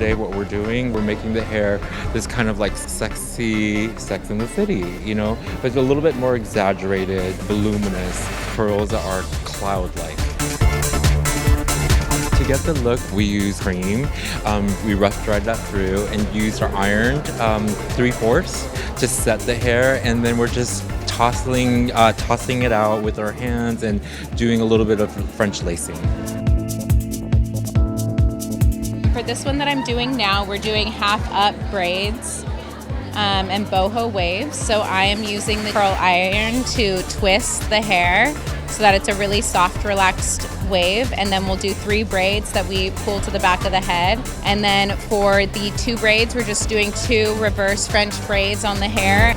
today what we're doing, we're making the hair this kind of like sexy Sex in the City, you know, but a little bit more exaggerated, voluminous curls that are cloud-like. To get the look, we use cream. We rough dried that through and used our ironed 3/4 to set the hair, and then we're just tossing it out with our hands and doing a little bit of French lacing. For this one that I'm doing now, we're doing half up braids and boho waves. So I am using the curl iron to twist the hair so that it's a really soft, relaxed wave. And then we'll do 3 braids that we pull to the back of the head. And then for the 2 braids, we're just doing 2 reverse French braids on the hair.